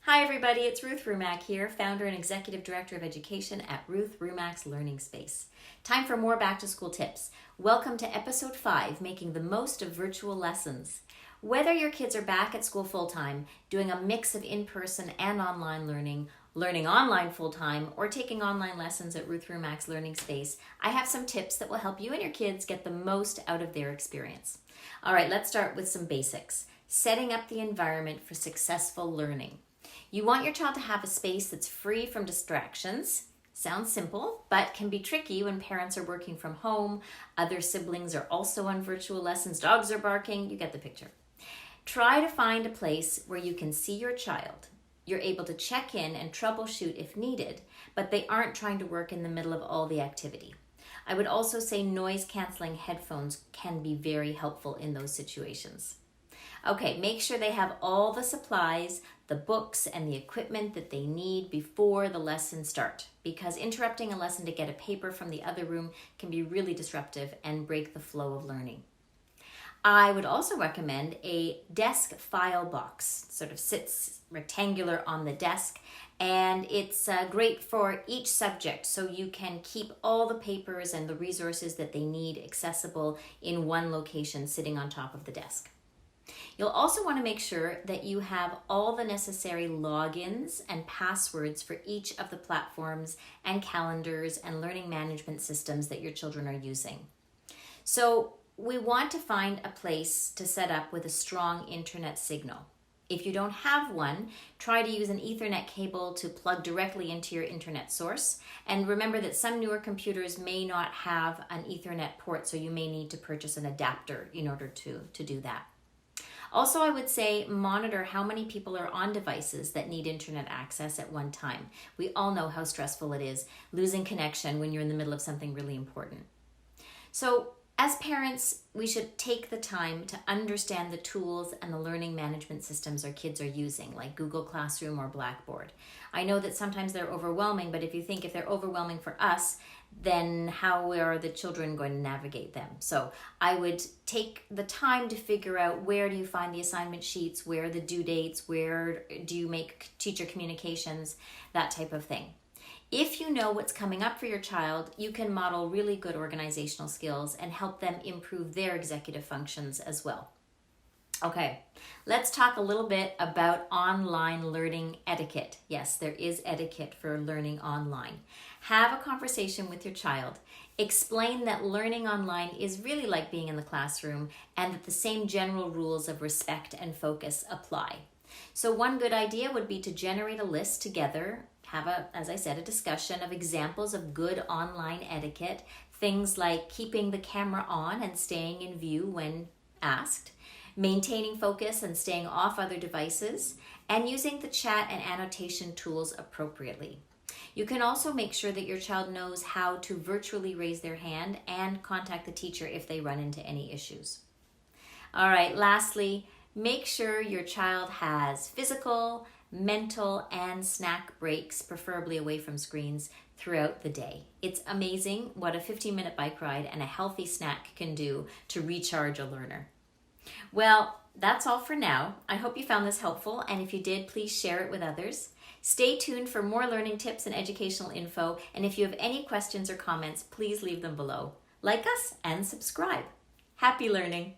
Hi everybody, it's Ruth Rumack here, founder and executive director of education at Ruth Rumack's Learning Space. Time for more back to school tips. Welcome to episode 5, making the most of virtual lessons. Whether your kids are back at school full-time, doing a mix of in-person and online learning, learning online full-time, or taking online lessons at Ruth Rumack's Learning Space, I have some tips that will help you and your kids get the most out of their experience. All right, let's start with some basics. Setting up the environment for successful learning. You want your child to have a space that's free from distractions. Sounds simple, but can be tricky when parents are working from home, other siblings are also on virtual lessons, dogs are barking, you get the picture. Try to find a place where you can see your child. You're able to check in and troubleshoot if needed, but they aren't trying to work in the middle of all the activity. I would also say noise-canceling headphones can be very helpful in those situations. Okay, make sure they have all the supplies, the books, and the equipment that they need before the lesson start, because interrupting a lesson to get a paper from the other room can be really disruptive and break the flow of learning. I would also recommend a desk file box. Sort of sits rectangular on the desk, and it's great for each subject, so you can keep all the papers and the resources that they need accessible in one location sitting on top of the desk. You'll also want to make sure that you have all the necessary logins and passwords for each of the platforms and calendars and learning management systems that your children are using. So we want to find a place to set up with a strong internet signal. If you don't have one, try to use an Ethernet cable to plug directly into your internet source. And remember that some newer computers may not have an Ethernet port, so you may need to purchase an adapter in order to do that. Also, I would say monitor how many people are on devices that need internet access at one time. We all know how stressful it is losing connection when you're in the middle of something really important. So, as parents, we should take the time to understand the tools and the learning management systems our kids are using, like Google Classroom or Blackboard. I know that sometimes they're overwhelming, but if they're overwhelming for us, then how are the children going to navigate them? So I would take the time to figure out, where do you find the assignment sheets, where are the due dates, where do you make teacher communications, that type of thing. If you know what's coming up for your child, you can model really good organizational skills and help them improve their executive functions as well. Okay, let's talk a little bit about online learning etiquette. Yes, there is etiquette for learning online. Have a conversation with your child. Explain that learning online is really like being in the classroom and that the same general rules of respect and focus apply. So one good idea would be to generate a list together, have as I said, a discussion of examples of good online etiquette, things like keeping the camera on and staying in view when asked, maintaining focus and staying off other devices, and using the chat and annotation tools appropriately. You can also make sure that your child knows how to virtually raise their hand and contact the teacher if they run into any issues. All right, lastly, make sure your child has physical, mental, and snack breaks, preferably away from screens, throughout the day. It's amazing what a 15-minute bike ride and a healthy snack can do to recharge a learner. Well, that's all for now. I hope you found this helpful, and if you did, please share it with others. Stay tuned for more learning tips and educational info, and if you have any questions or comments, please leave them below. Like us and subscribe. Happy learning!